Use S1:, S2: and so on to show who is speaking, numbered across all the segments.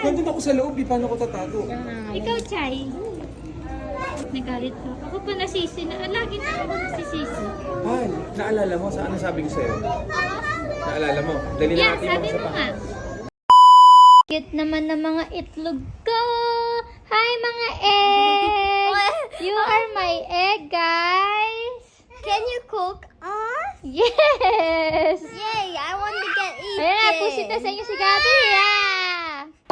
S1: Nandun ako sa loob, paano ko tatago?
S2: Ikaw, Chay. Nagalit ka. Ako pa nasisi na. Lagi na ako nasisisi.
S1: Han, naalala mo? Ano sabi ko sa'yo? Naalala mo? Dali na
S2: Yeah,
S1: natin
S2: sabi
S1: yung
S2: mo
S1: sapa.
S2: nga. Cute naman ng mga itlog ko. Hi, mga egg. You are my egg, guys.
S3: Can you cook us?
S2: Yes.
S3: Yay, I want to get eaten.
S2: Ayan na, pusit na sa inyo si Gabi.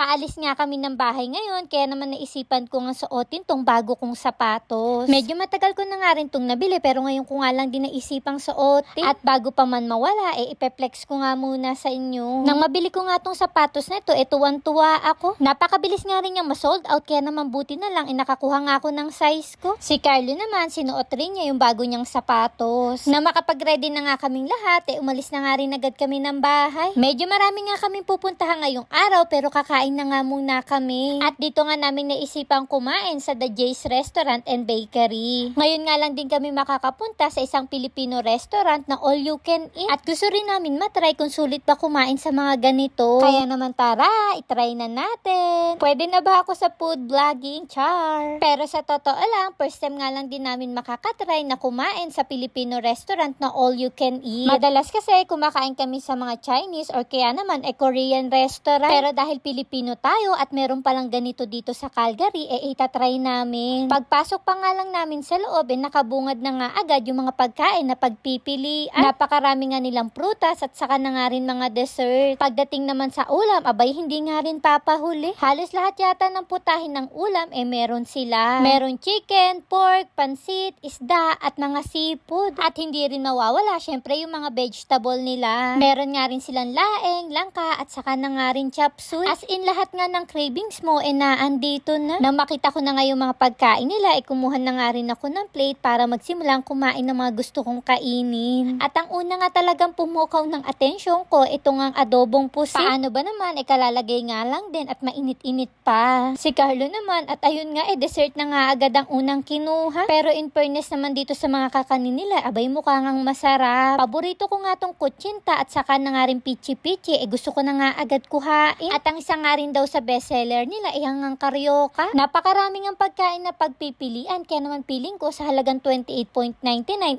S2: Paalis nga kami ng bahay ngayon, kaya naman naisipan ko nga suotin tong bago kong sapatos. Medyo matagal ko na nga rin tong nabili, pero ngayon ko nga lang din naisipang suotin. At bago pa man mawala, ipeplex ko nga muna sa inyo. Nang mabili ko nga tong sapatos na ito, tuwan-tuwa ako. Napakabilis nga rin yung ma-sold out, kaya naman buti na lang, nakakuha nga ako ng size ko. Si Carlo naman, sinuot rin niya yung bago niyang sapatos. Na makapag-ready na nga kaming lahat, umalis na nga rin agad kami ng bahay. Medyo marami nga kaming pupuntahan ngayong araw, pero kakain na nga muna kami. At dito nga namin naisipang kumain sa The Jay's Restaurant and Bakery. Ngayon nga lang din kami makakapunta sa isang Filipino restaurant na all you can eat. At gusto rin namin matry kung sulit ba kumain sa mga ganito. Kaya naman tara, itry na natin. Pwede na ba ako sa food vlogging, char? Pero sa totoo lang, first time nga lang din namin makakatry na kumain sa Filipino restaurant na all you can eat. Madalas kasi kumakain kami sa mga Chinese or kaya naman Korean restaurant. Pero dahil Filipino tayo at meron palang ganito dito sa Calgary, itatry namin. Pagpasok pa nga lang namin sa loob, nakabungad na nga agad yung mga pagkain na pagpipilian. Napakarami nga nilang prutas at saka na nga rin mga dessert. Pagdating naman sa ulam, abay hindi nga rin papahuli. Halos lahat yata ng putahin ng ulam, meron sila. Meron chicken, pork, pansit, isda, at mga seafood. At hindi rin mawawala, syempre yung mga vegetable nila. Meron nga rin silang laeng, langka, at saka na nga rin chop suey. As in, lahat nga ng cravings mo, naandito na. Nang makita ko na nga yung mga pagkain nila, kumuha na nga rin ako ng plate para magsimulang kumain ng mga gusto kong kainin. At ang una nga talagang pumukaw ng atensyon ko, ito nga ang adobong pusit. Paano ba naman, kalalagay nga lang din at mainit-init pa. Si Carlo naman, at ayun nga, dessert na nga agad ang unang kinuha. Pero in fairness naman dito sa mga kakanin nila, abay mukha ngang masarap. Paborito ko nga tong kutsinta at saka na nga rin pichi-pichi, gusto ko na nga agad kuhain. At ang isang nga rin daw sa bestseller nila, hangang karyoka. Napakaraming ang pagkain na pagpipilian, kaya naman piling ko sa halagang 28.99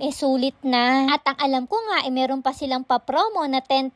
S2: sulit na. At ang alam ko nga, meron pa silang pa-promo na 10%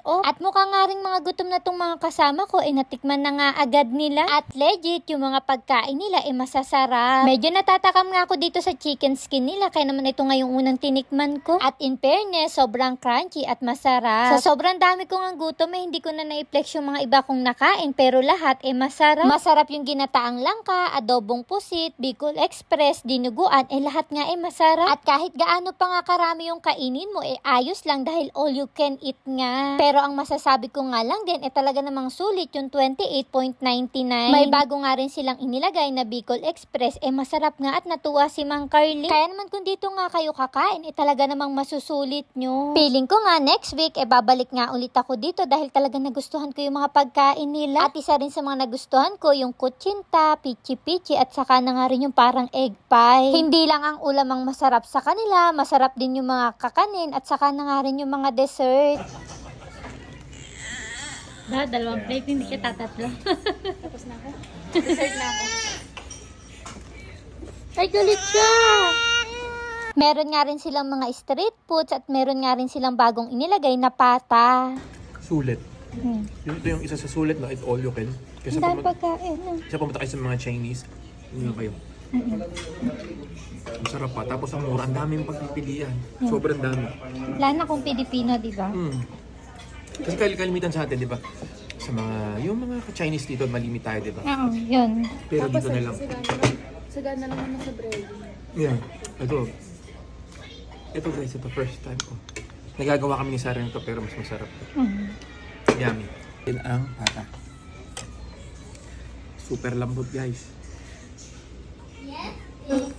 S2: off. At mukha nga rin mga gutom na tong mga kasama ko, natikman na nga agad nila. At legit, yung mga pagkain nila, masasarap. Medyo natatakam nga ako dito sa chicken skin nila, kaya naman ito nga yung unang tinikman ko. At in fairness, sobrang crunchy at masarap. Sa sobrang dami kong ang gutom, hindi ko na na-flex yung mga iba kong nakain, pero lahat masarap. Masarap yung ginataang langka, adobong pusit, Bicol Express, dinuguan, lahat nga masarap. At kahit gaano pa nga karami yung kainin mo, ayos lang dahil all you can eat nga. Pero ang masasabi ko nga lang din, talaga namang sulit yung 28.99. May bago nga rin silang inilagay na Bicol Express, masarap nga at natuwa si Mang Carly. Kaya naman kung dito nga kayo kakain, talaga namang masusulit nyo. Feeling ko nga next week, babalik nga ulit ako dito dahil talaga nagustuhan ko yung mga pagkain nila. At isa rin sa mga nagustuhan ko, yung kutsinta, pichi-pichi, at saka na nga rin yung parang egg pie. Hindi lang ang ulam ang masarap sa kanila, masarap din yung mga kakanin, at saka na nga rin yung mga dessert. Dalawang plate, hindi ka tatatlo.
S3: Tapos na ako. Dessert na ako.
S2: Ay, galit siya! Meron nga rin silang mga street foods at meron nga rin silang bagong inilagay na pata.
S1: Sulit. Ito yung isa sa sulit na all you can.
S2: Ang dami pagkain.
S1: Kasi pumunta kayo sa mga Chinese, yun kayo. Masarap pa. Tapos ang mura, ang daming pagpipilian. Sobrang dami.
S2: Wala na kung Pilipino, di ba?
S1: Kasi kalimitan sa atin, di ba? Sa mga, yung mga Chinese dito, malimit tayo, di ba?
S2: Oo, yun.
S1: Pero dito na lang.
S3: Sagana lang naman sa bread.
S1: Yeah. Ito guys, ito first time ko. Nagagawa kami ni Sarah nito pero mas masarap. Yummy. Yan ang pata. Super lambot guys.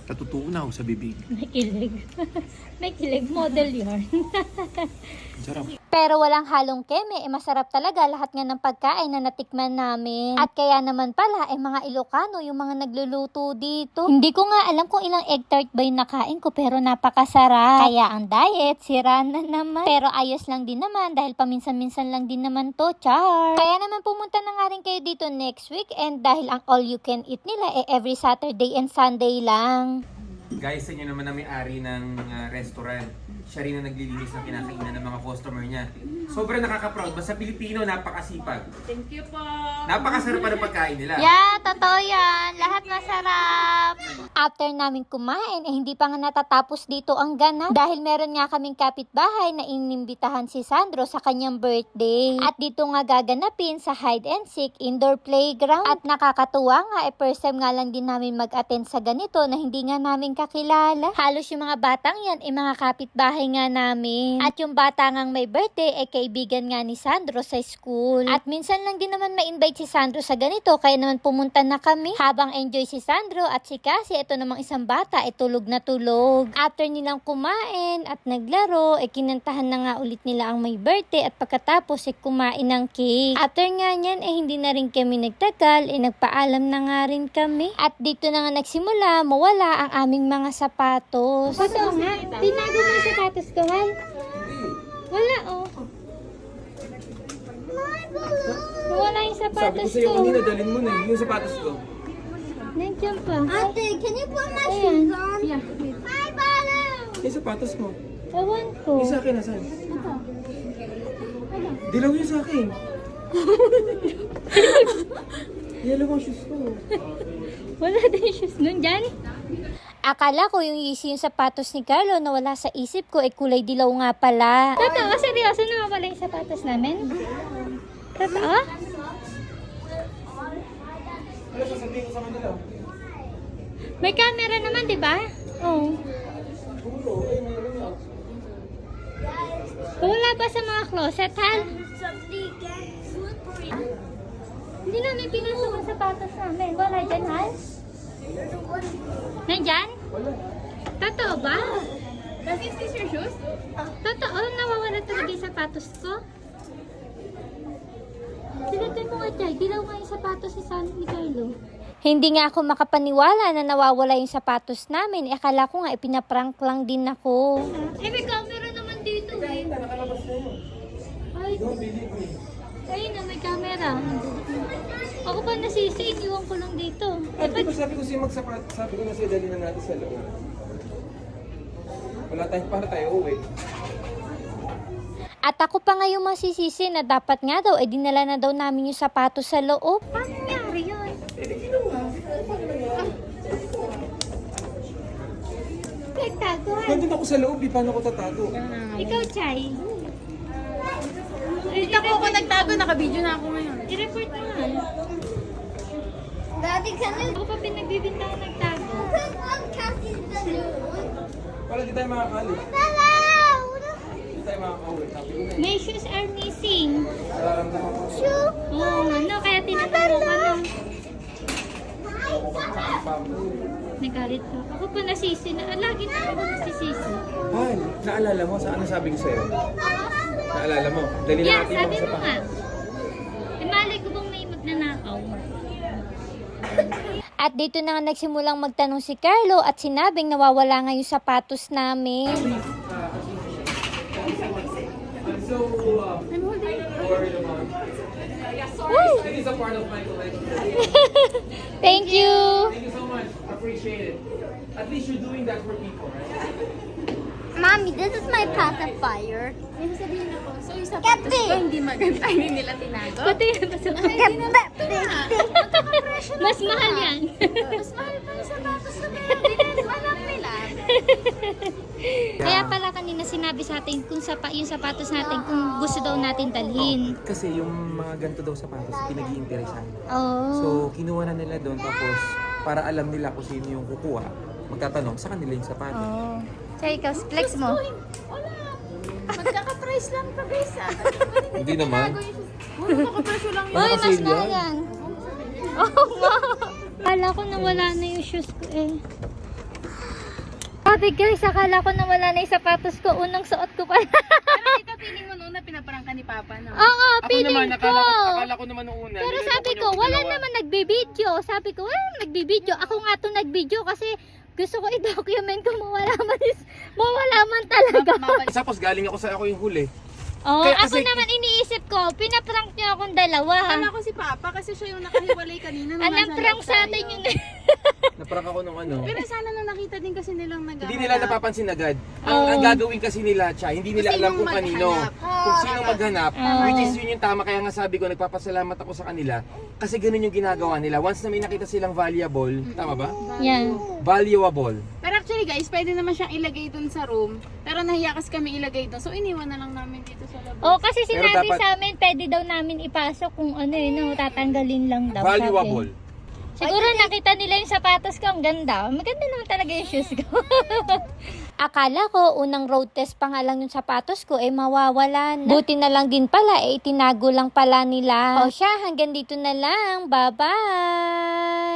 S1: Natutunaw sa bibig.
S2: May kilig. May kilig. Model yarn.
S1: Sarap.
S2: Pero walang halong keme, masarap talaga lahat nga ng pagkain na natikman namin. At kaya naman pala, mga Ilocano yung mga nagluluto dito. Hindi ko nga alam kung ilang egg tart ba yung nakain ko, pero napakasarap. Kaya ang diet, sira na naman. Pero ayos lang din naman, dahil paminsan-minsan lang din naman to, char. Kaya naman pumunta na nga rin kayo dito next week, and dahil ang all you can eat nila, every Saturday and Sunday lang.
S1: Guys, sa inyo naman na may-ari ng restaurant. Siya rin na naglilinis ng kinakainan ng mga customer niya. Sobrang nakaka-proud. Basta Pilipino, napakasipag.
S3: Thank you po.
S1: Napakasarap pa ng pagkain nila.
S2: Yeah, totoo yan. Lahat masarap. After namin kumain, hindi pa nga natatapos dito ang ganap. Dahil meron nga kaming kapitbahay na inimbitahan si Sandro sa kanyang birthday. At dito nga gaganapin sa hide and seek indoor playground. At nakakatuwa nga, first time nga lang din namin mag-attend sa ganito na hindi nga namin kakilala. Halos yung mga batang yan, mga kapitbahay nga namin. At yung bata ngang may birthday, kaibigan nga ni Sandro sa school. At minsan lang din naman ma-invite si Sandro sa ganito, kaya naman pumunta na kami. Habang enjoy si Sandro at si Cassie, ito namang isang bata, tulog na tulog. After nilang kumain at naglaro, kinantahan na nga ulit nila ang may birthday, at pagkatapos kumain ng cake. After nga niyan, hindi na rin kami nagtagal, nagpaalam na nga rin kami. At dito na nga nagsimula, mawala ang aming mga sapatos. Totoo nga, tinago mo yung sapatos ko, Hal? Wala, oh. Wala yung
S1: Sabi ko
S2: sapatos
S1: sa'yo
S2: ko.
S1: kanina, dalhin mo na yung sapatos ko.
S2: Nandiyan pa.
S3: Ate, can you put my
S2: Ayan.
S3: shoes on? Yeah. Hi, Baloo!
S1: Yung sapatos mo.
S2: Ewan ko.
S1: Yung sa akin, nasaan? Dilaw yun sa akin. Yellow ang shoes ko.
S2: Wala din yung shoes nun dyan. Akala ko yung Yeezy yung sapatos ni Carlo na wala sa isip ko, kulay dilaw nga pala. Totoo? Seryoso naman pala yung sapatos namin? Totoo?
S1: Ano sasabihin ko sa kanila?
S2: May camera naman, di ba? Oo. Wala pa sa mga closet, Hal? Hindi namin pinasok ang sapatos namin. Wala dyan, Hal? Nandyan?
S1: Wala.
S2: Totoo ba?
S3: Does this is your shoes?
S2: Totoo? Nawawala talaga yung sapatos ko? Silatan mo nga, Chay. Dilaw nga yung sapatos ni Carlo. Hindi nga ako makapaniwala na nawawala yung sapatos namin. Akala ko nga pinaprank lang din ako. May camera naman dito eh.
S1: Nakalabas na yun.
S2: Ay,
S1: Don't believe me.
S2: ayun na, may camera. Ako pa nasisi, iniwan ko lang dito.
S1: Di ba sabi ko siya magsapat, sabi ko na siya dali na natin sa loob. Wala tayo, para tayo uwi.
S2: At ako pa nga yung masisisi na dapat nga daw, dinala na daw namin yung sapatos sa loob. Paano nangyari yun? Nagtago.
S1: Nandun ako sa loob, paano ko tatago?
S2: Ikaw, Chay.
S3: Hindi ako nagtago, naka-video na ako ngayon.
S2: I-report mo nga.
S3: Daddy, can you
S2: Ako pa pinagbibintangan nagtago.
S3: put on Cassie's balloon?
S1: Wala, di tayo makakali.
S3: Balloon!
S1: Di tayo makakauwi. Sabi ko na
S2: My shoes are missing.
S1: nararamdaman ko.
S3: Shoe?
S2: Oo, ano, kaya tinatanong ka na. Nagalit ka. Ako pa nasisi na. Lagi na ako nasisisi.
S1: Ay, naalala mo sa ano sabi ko sa'yo? Naalala mo? Dali na
S2: Yeah,
S1: natin
S2: sabi
S1: yung
S2: mo nga. Malay ko bang may magnanakaw? At dito na nga nagsimulang magtanong si Carlo at sinabing nawawala nga yung sapatos namin.
S1: I'm so worried about
S2: Woo!
S1: It is a part of my collection.
S2: Thank you!
S1: Thank you so much. Appreciate it. At least you're doing that for people, right?
S3: Mommy, this is my pacifier.
S4: May sasabihin ako, so yung sapatos ko hindi maganda, hindi nila tinago.
S2: Pati yan pa sa Mas mahal yan.
S4: Mas mahal pa yung sapatos ko kaya hindi na alam nila.
S2: Kaya pala kanina sinabi sa atin kung yung sapatos natin kung gusto daw natin dalhin.
S1: Kasi yung mga ganito daw sapatos, pinag-iinteresan.
S2: Oh.
S1: So, kinuha na nila doon tapos para alam nila kung sino yung kukuha, magtatanong sa kanila yung sapatos.
S2: Oh. So, ikaw, flex mo.
S4: Wala. Magkaka-price lang to guys.
S1: Hindi naman.
S4: Magkaka-presyo lang yun.
S2: Uy, mas
S1: Naka-sale
S2: mahal
S1: yan.
S2: yan. Oh, wow. Akala ko nawala na yung shoes ko eh. Sabi guys, akala ko nawala na yung sapatos ko. Unang suot ko pala.
S4: Pero dito feeling mo no, pinaparangka ni Papa, no?
S2: Oo,
S1: Ako
S2: feeling
S1: naman,
S2: ko.
S1: akala ko naman nung una.
S2: Pero
S1: niloloko
S2: sabi
S1: niyo
S2: ko,
S1: ako
S2: wala
S1: dalawa.
S2: naman nagbibideo. Sabi ko, wala naman nagbibideo. Ako nga to nagbideo kasi gusto ko i-document kung mawala man talaga.
S1: Tapos galing ako yung huli.
S2: Oo,
S1: Kaya
S2: ako
S1: kasi-
S2: naman iniisip ko, pinaprank niyo akong dalawa.
S4: Akala ko si Papa kasi siya yung nakahiwalay kanina. nung
S2: Anong
S4: nasa
S2: prank
S4: loob
S2: sa
S4: tayo.
S2: atin yun?
S1: Naprank ako nung ano.
S4: Pero sana nung nakita din kasi nilang nag
S1: Hindi nila napapansin agad.
S2: Oo.
S1: Ang gagawin kasi nila, hindi nila
S4: Kung
S1: alam
S4: sinong
S1: kung kanino.
S4: maghanap.
S1: Kung sino maghanap.
S2: Oo.
S1: Which is yun yung tama. Kaya nga sabi ko, nagpapasalamat ako sa kanila. Kasi ganun yung ginagawa nila. Once na may nakita silang valuable, tama ba?
S2: Yan.
S1: Valuable.
S4: Pero actually guys, pwede naman siyang ilagay dun sa room. Pero nahiya kasi kami ilagay dun. So iniwan na lang namin dito sa labas.
S2: Oh, kasi
S1: Pero
S2: sinabi
S1: dapat-
S2: sa amin, pwede daw namin ipasok kung ano no, tatanggalin lang daw. sabi.
S1: Valuable.
S2: Siguro nakita nila yung sapatos ko, ang ganda. Maganda naman talaga yung shoes ko. Akala ko, unang road test pa nga lang yung sapatos ko, mawawala na. Buti na lang din pala, tinago lang pala nila. O siya, hanggang dito na lang. Bye-bye!